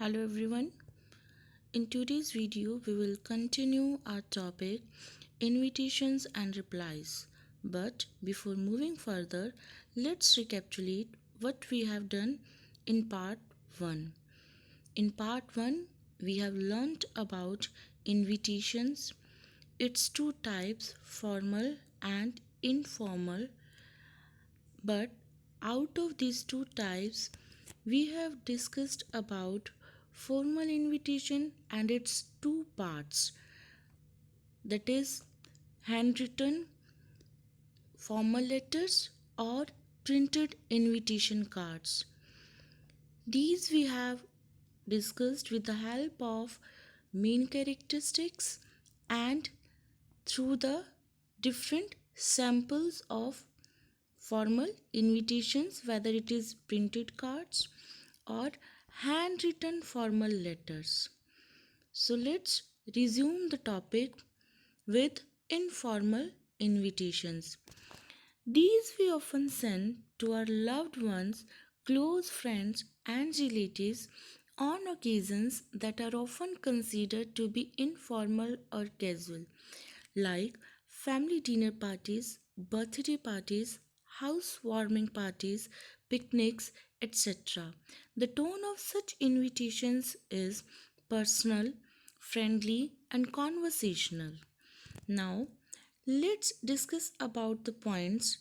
Hello everyone. In today's video, we will continue our topic invitations and replies. But before moving further, let's recapitulate what we have done in part 1. In part 1, we have learnt about invitations, its two types, formal and informal. But out of these two types, we have discussed about formal invitation and its two parts, that is handwritten formal letters or printed invitation cards. These we have discussed with the help of main characteristics and through the different samples of formal invitations, whether it is printed cards or handwritten formal letters. So let's resume the topic with informal invitations. These we often send to our loved ones, close friends, and relatives on occasions that are often considered to be informal or casual, like family dinner parties, birthday parties, housewarming parties, picnics, etc. The tone of such invitations is personal, friendly, and conversational. Now, let's discuss about the points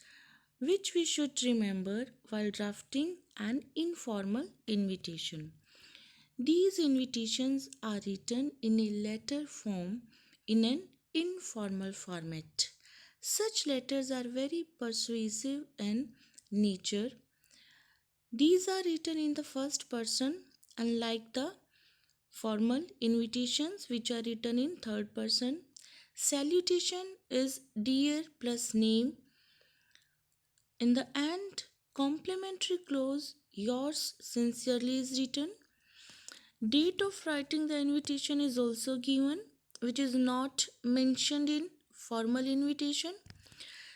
which we should remember while drafting an informal invitation. These invitations are written in a letter form in an informal format. Such letters are very persuasive in nature. These are written in the first person, unlike the formal invitations which are written in third person. Salutation is dear plus name. In the end, complimentary clause yours sincerely is written. Date of writing the invitation is also given, which is not mentioned in formal invitation.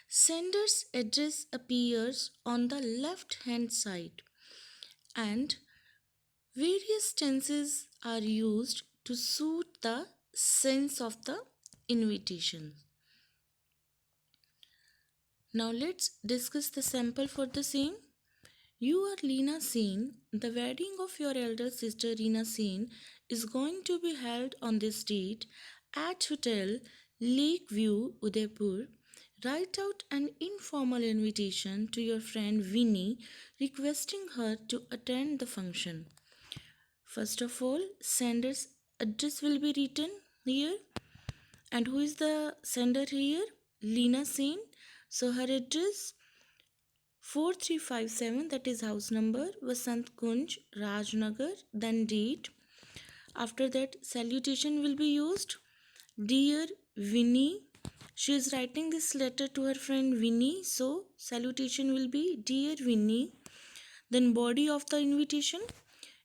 Sender's address appears on the left hand side, and various tenses are used to suit the sense of the invitation. Now let's discuss the sample for the same. You are Leena Sen. The wedding of your elder sister Reena Sen is going to be held on this date at Hotel Lakeview, Udaipur. Write out an informal invitation to your friend Winnie requesting her to attend the function. First of all, sender's address will be written here. And who is the sender here? Leena Sen. So her address 4357, that is house number, Vasant Kunj, Rajnagar, then date. After that, salutation will be used. Dear Winnie, she is writing this letter to her friend Winnie, so salutation will be Dear Winnie. Then body of the invitation.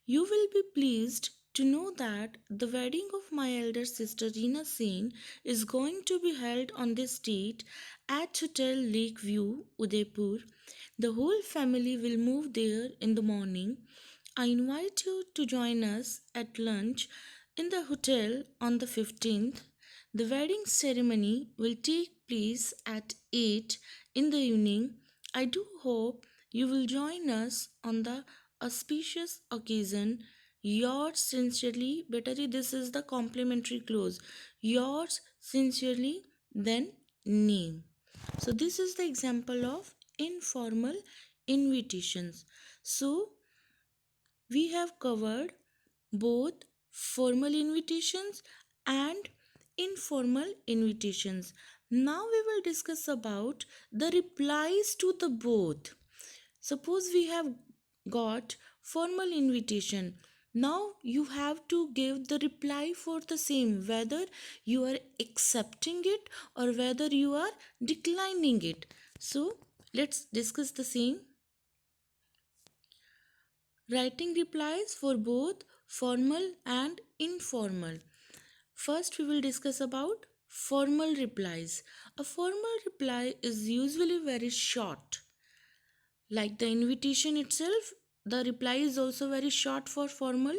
You will be pleased to know that the wedding of my elder sister Reena Sen is going to be held on this date at Hotel Lakeview, Udaipur. The whole family will move there in the morning. I invite you to join us at lunch in the hotel on the 15th. The wedding ceremony will take place at 8 in the evening. I do hope you will join us on the auspicious occasion. Yours sincerely, better this is the complimentary clause. Yours sincerely, then name. So this is the example of informal invitations. So we have covered both formal invitations and informal invitations. Now we will discuss about the replies to the both. Suppose we have got formal invitation. Now you have to give the reply for the same, whether you are accepting it or whether you are declining it. So let's discuss the same. Writing replies for both formal and informal. First, we will discuss about formal replies. A formal reply is usually very short. Like the invitation itself, the reply is also very short for formal.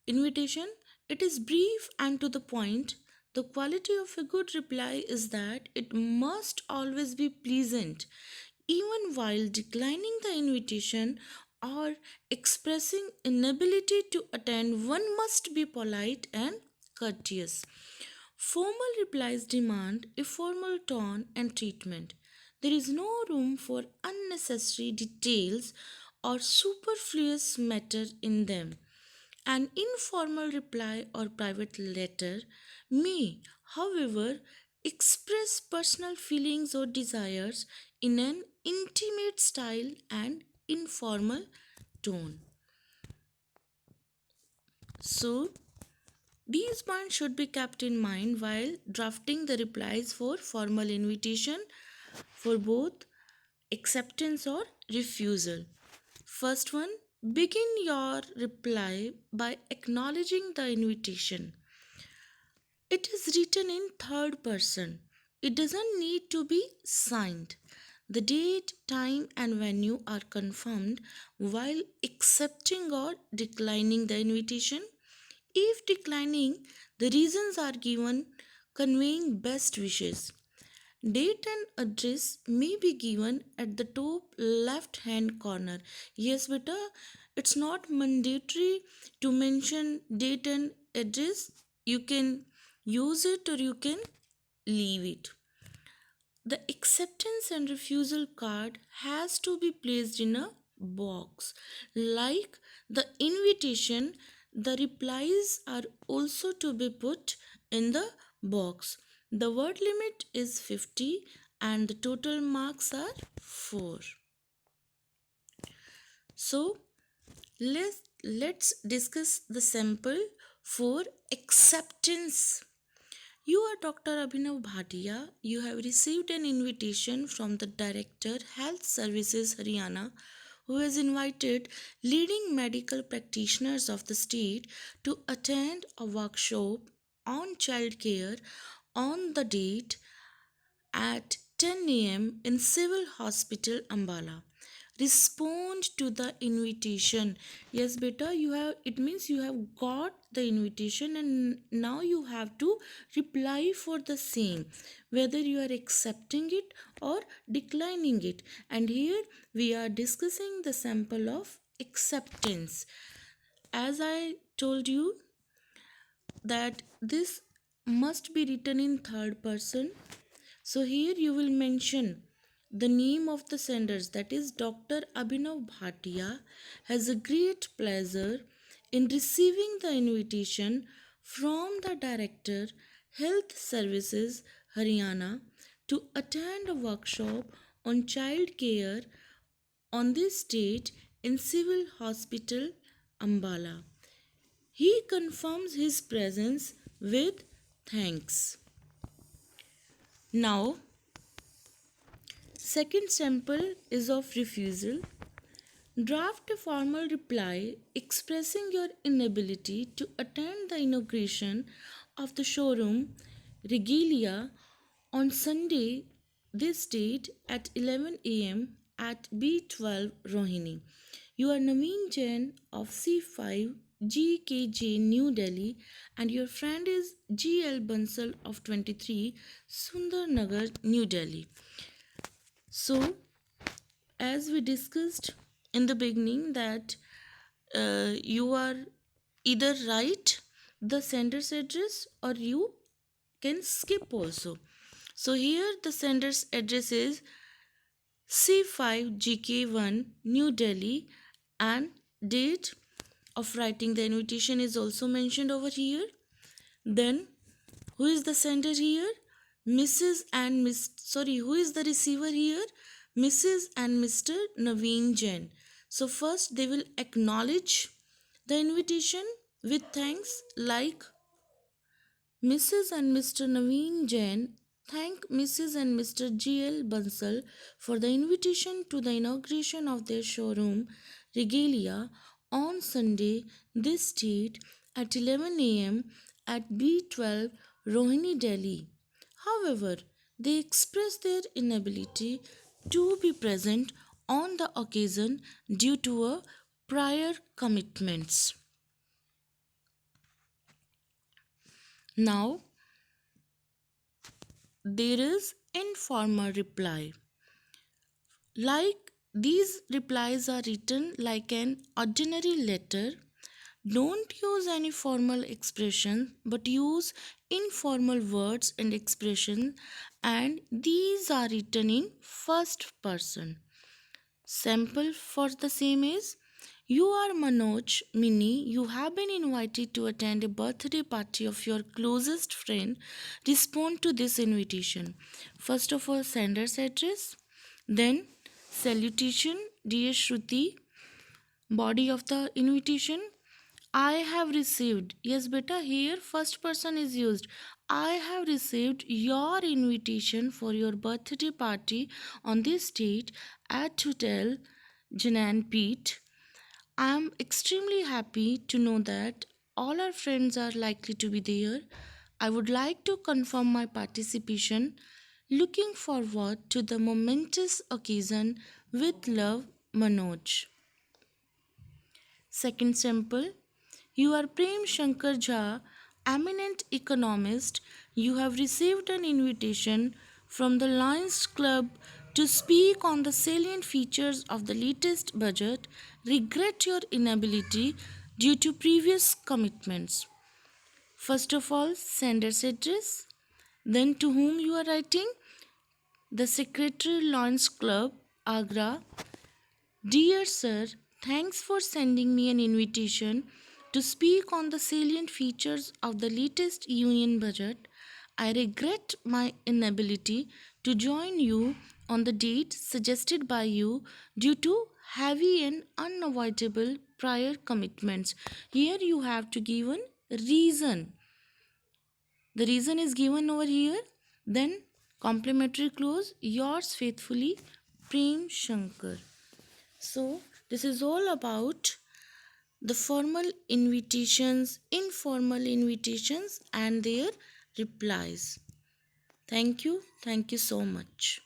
Invitation, it is brief and to the point. The quality of a good reply is that it must always be pleasant. Even while declining the invitation or expressing inability to attend, one must be polite and courteous. Formal replies demand a formal tone and treatment. There is no room for unnecessary details or superfluous matter in them. An informal reply or private letter may, however, express personal feelings or desires in an intimate style and informal tone. So, these points should be kept in mind while drafting the replies for formal invitation for both acceptance or refusal. First one, begin your reply by acknowledging the invitation. It is written in third person. It doesn't need to be signed. The date, time, and venue are confirmed while accepting or declining the invitation. If declining, the reasons are given conveying best wishes. Date and address may be given at the top left hand corner. Yes, beta, it's not mandatory to mention date and address. You can use it or you can leave it. The acceptance and refusal card has to be placed in a box. Like the invitation, the replies are also to be put in the box. The word limit is 50 and the total marks are 4. So let's discuss the sample for acceptance. You are Dr. Abhinav Bhatia. You have received an invitation from the Director, Health Services Haryana, who has invited leading medical practitioners of the state to attend a workshop on child care on the date at 10 a.m. in Civil Hospital Ambala. Respond to the invitation. Yes, beta, you have, it means you have got the invitation and now you have to reply for the same, whether you are accepting it or declining it. And here we are discussing the sample of acceptance. As I told you that this must be written in third person, so here you will mention the name of the senders, that is Dr. Abhinav Bhatia has a great pleasure in receiving the invitation from the Director Health Services Haryana to attend a workshop on child care on this date in Civil Hospital Ambala. He confirms his presence with thanks. Now, second sample is of refusal. Draft a formal reply expressing your inability to attend the inauguration of the showroom Regalia on Sunday, this date at 11 a.m. at B12 Rohini. You are Naveen Jain of C5 GKJ New Delhi and your friend is GL Bansal of 23 Sundar Nagar, New Delhi. So, as we discussed in the beginning, that you are either write the sender's address or you can skip also. So, here the sender's address is C5GK1 New Delhi and date of writing the invitation is also mentioned over here. Then who is the sender here? Mrs. and Miss, sorry, who is the receiver here? Mrs. and Mr. Naveen Jain. So first they will acknowledge the invitation with thanks, like Mrs. and Mr. Naveen Jain thank Mrs. and Mr. G.L. Bansal for the invitation to the inauguration of their showroom Regalia on Sunday this date at 11 a.m. at B12 Rohini, Delhi. However, they express their inability to be present on the occasion due to a prior commitments. Now there is informal reply. Like these replies are written like an ordinary letter. Don't use any formal expression but use informal words and expression, and these are written in first person. Sample for the same is: you are Manoj Mini. You have been invited to attend a birthday party of your closest friend. Respond to this invitation. First of all, sender's address, then salutation, dear Shruti, body of the invitation. I have received. Yes, beta, here first person is used. I have received your invitation for your birthday party on this date at Hotel Janan Pete. I am extremely happy to know that all our friends are likely to be there. I would like to confirm my participation. Looking forward to the momentous occasion. With love, Manoj. Second sample: you are Prem Shankar Jha, eminent economist. You have received an invitation from the Lions Club to speak on the salient features of the latest budget. Regret your inability due to previous commitments. First of all, sender's address. Then to whom you are writing? The Secretary, Lions Club, Agra. Dear Sir, thanks for sending me an invitation to speak on the salient features of the latest union budget. I regret my inability to join you on the date suggested by you due to heavy and unavoidable prior commitments. Here you have to give a reason. The reason is given over here. Then complimentary clause, yours faithfully, Prem Shankar. So, this is all about the formal invitations, informal invitations, and their replies. Thank you. Thank you so much.